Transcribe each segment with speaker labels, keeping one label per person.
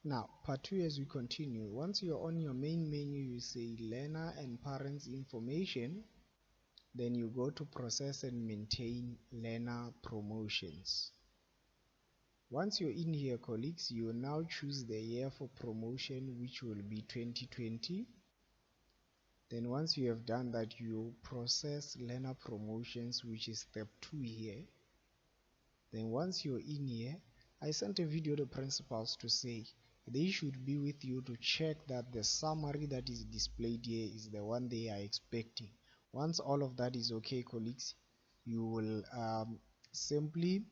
Speaker 1: Now, part 2, as we continue, once you're on your main menu, you say learner and parents information, then you go to process and maintain learner promotions. Once you're in here, colleagues, you will now choose the year for promotion, which will be 2020. Then once you have done that, you process learner promotions, which is step 2 here. Then once you're in here, I sent a video to principals to say they should be with you to check that the summary that is displayed here is the one they are expecting. Once all of that is okay, colleagues, you will simply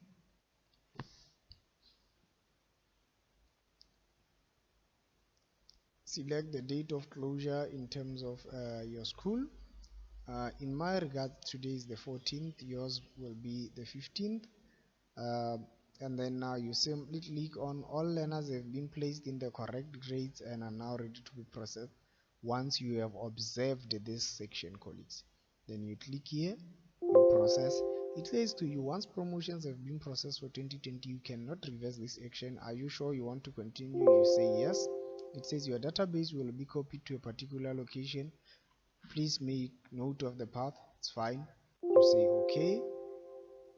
Speaker 1: select the date of closure in terms of your school. In my regard, today is the 14th, yours will be the 15th. And then now you simply click on all learners have been placed in the correct grades and are now ready to be processed. Once you have observed this section, colleagues, then you click here, you process. It says to you, once promotions have been processed for 2020, you cannot reverse this action. Are you sure you want to continue? You say yes. It says your database will be copied to a particular location. Please make note of the path. It's fine. You say okay.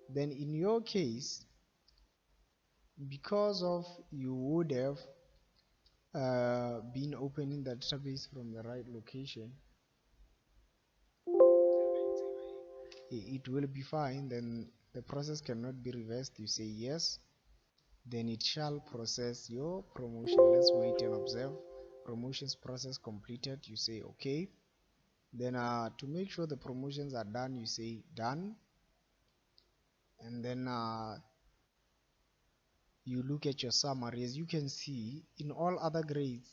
Speaker 1: Then in your case, because of you would have been opening the database from the right location, it will be fine. Then the process cannot be reversed. You say yes, then it shall process your promotion. Let's wait and observe. Promotions process completed. You say okay. Then to make sure the promotions are done, you say done. And then you look at your summary. As you can see, in all other grades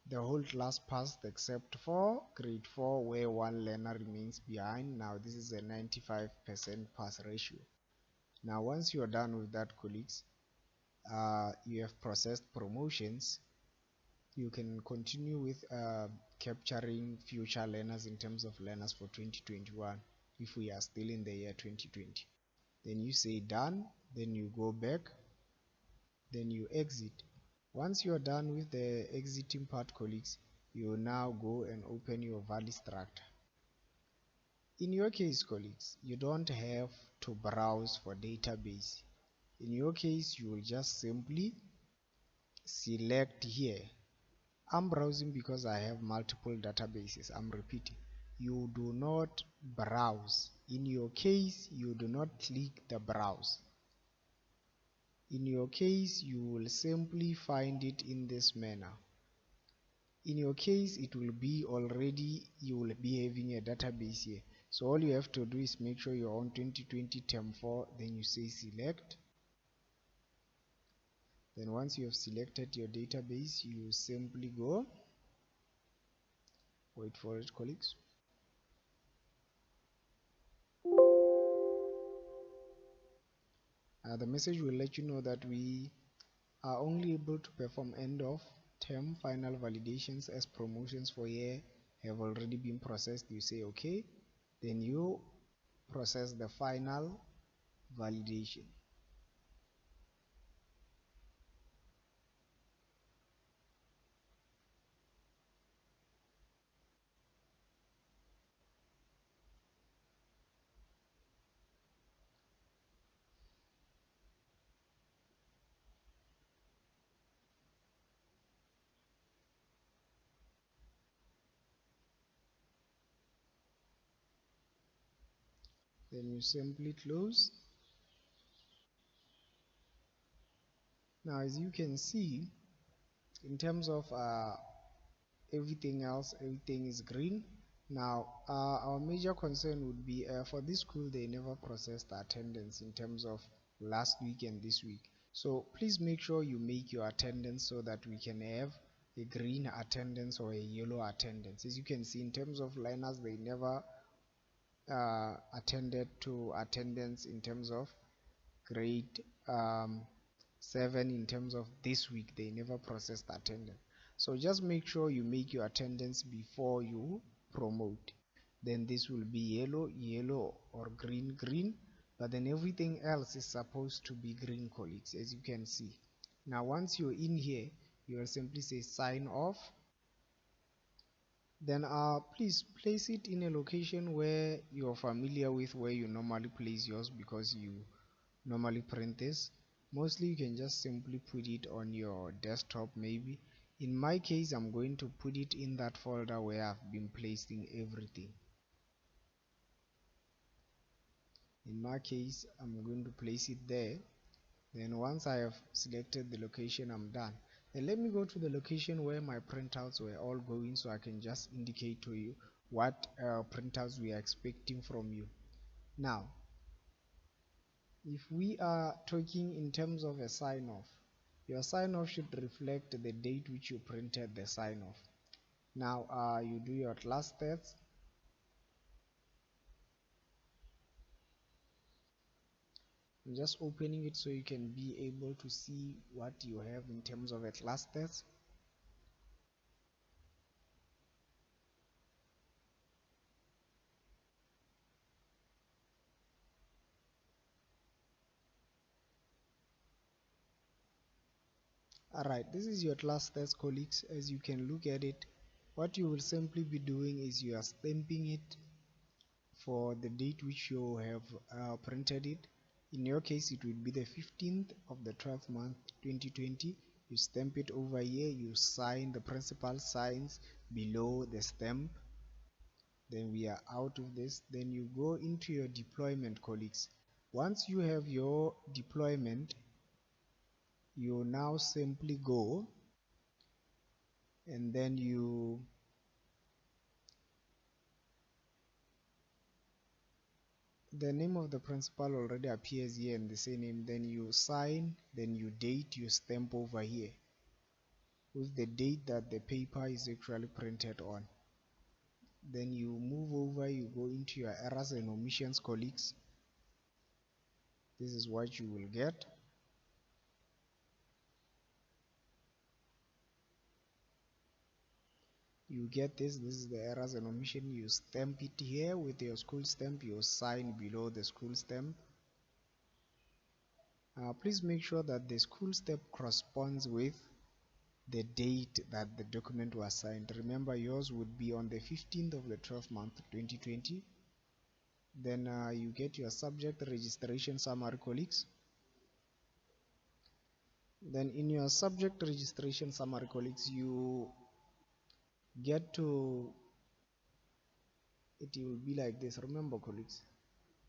Speaker 1: the whole class passed except for grade 4, where one learner remains behind. Now this is a 95% pass ratio. Now once you are done with that, colleagues, you have processed promotions. You can continue with capturing future learners in terms of learners for 2021 if we are still in the year 2020. Then you say done, then you go back, then you exit. Once you are done with the exiting part, colleagues, you will now go and open your Valistrator. In your case, colleagues, you don't have to browse for database. In your case, you will just simply select here. I'm browsing because I have multiple databases. I'm repeating, you do not browse. In your case, you do not click the browse. In your case, you will simply find it in this manner. In your case, it will be already, you will be having a database here. So all you have to do is make sure you're on 2020 term 4, then you say select. Then once you have selected your database, you simply go, wait for it, colleagues. The message will let you know that we are only able to perform end of term final validations as promotions for year have already been processed. You say okay, then you process the final validation. Then you simply close. Now as you can see, in terms of everything else, everything is green. Now our major concern would be for this school, they never processed attendance in terms of last week and this week. So please make sure you make your attendance so that we can have a green attendance or a yellow attendance. As you can see, in terms of learners, they never attended to attendance in terms of grade 7. In terms of this week, they never processed attendance. So just make sure you make your attendance before you promote. Then this will be yellow, yellow, or green, green. But then everything else is supposed to be green, colleagues, as you can see. Now once you're in here, You will simply say sign off. Then please place it in a location where you're familiar with, where you normally place yours, because you normally print this. Mostly you can just simply put it on your desktop. Maybe in my case I'm going to put it in that folder where I've been placing everything. In my case I'm going to place it there. Then once I have selected the location, I'm done. Then let me go to the location where my printouts were all going, so I can just indicate to you what printouts we are expecting from you. Now if we are talking in terms of a sign off, your sign off should reflect the date which you printed the sign off. Now you do your class stats. I'm just opening it so you can be able to see what you have in terms of a class test. Alright, this is your class test, colleagues. As you can look at it, what you will simply be doing is you are stamping it for the date which you have printed it. In your case it would be the 15th of the 12th month 2020. You stamp it over here, you sign, the principal signs below the stamp. Then we are out of this. Then you go into your deployment, colleagues. Once you have your deployment, you now simply go and then the name of the principal already appears here in the same name. Then you sign, then you date, you stamp over here with the date that the paper is actually printed on. Then you move over, you go into your errors and omissions, colleagues. This is what you will get. You get this is the errors and omission. You stamp it here with your school stamp, you sign below the school stamp. Please make sure that the school stamp corresponds with the date that the document was signed. Remember, yours would be on the 15th of the 12th month 2020. Then you get your subject registration summary, colleagues. Then in your subject registration summary, colleagues, you get to, it will be like this. Remember, colleagues,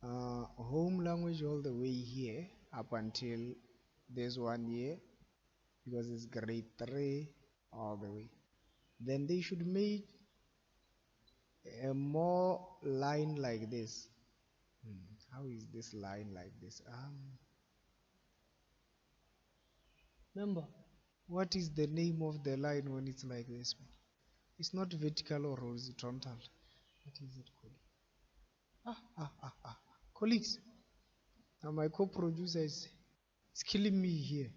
Speaker 1: home language all the way here up until this one year, because it's grade 3 all the way. Then they should make a more line like this. How is this line like this? Remember, what is the name of the line when it's like this? It's not vertical or horizontal. What is it called? Colleagues, now my co-producer is killing me here.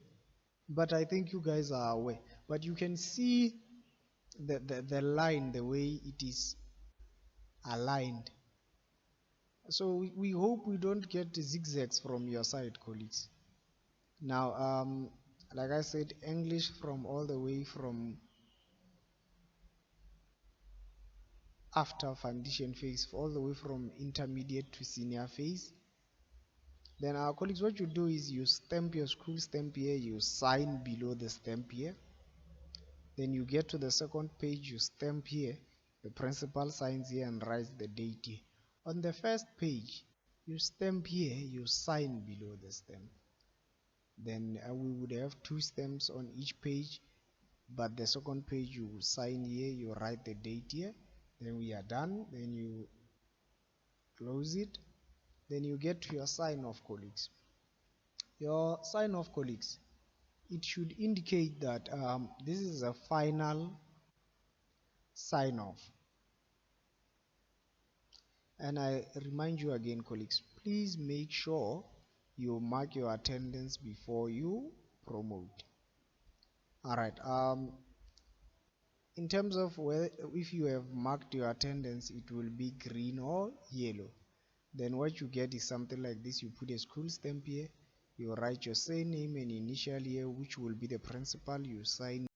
Speaker 1: But I think you guys are aware. But you can see the line, the way it is aligned. So we hope we don't get zigzags from your side, colleagues. Now, like I said, English from all the way from after foundation phase, all the way from intermediate to senior phase. Then our colleagues, what you do is you stamp your school stamp here, you sign below the stamp here. Then you get to the second page, you stamp here, the principal signs here and writes the date here. On the first page, you stamp here, you sign below the stamp. Then we would have two stamps on each page, but the second page you sign here, you write the date here. Then we are done. Then you close it. Then you get to your sign off, colleagues. Your sign off, colleagues, it should indicate that this is a final sign off. And I remind you again, colleagues, please make sure you mark your attendance before you promote. Alright, in terms of whether if you have marked your attendance, it will be green or yellow. Then what you get is something like this. You put a school stamp here, you write your surname and initial here, which will be the principal, you sign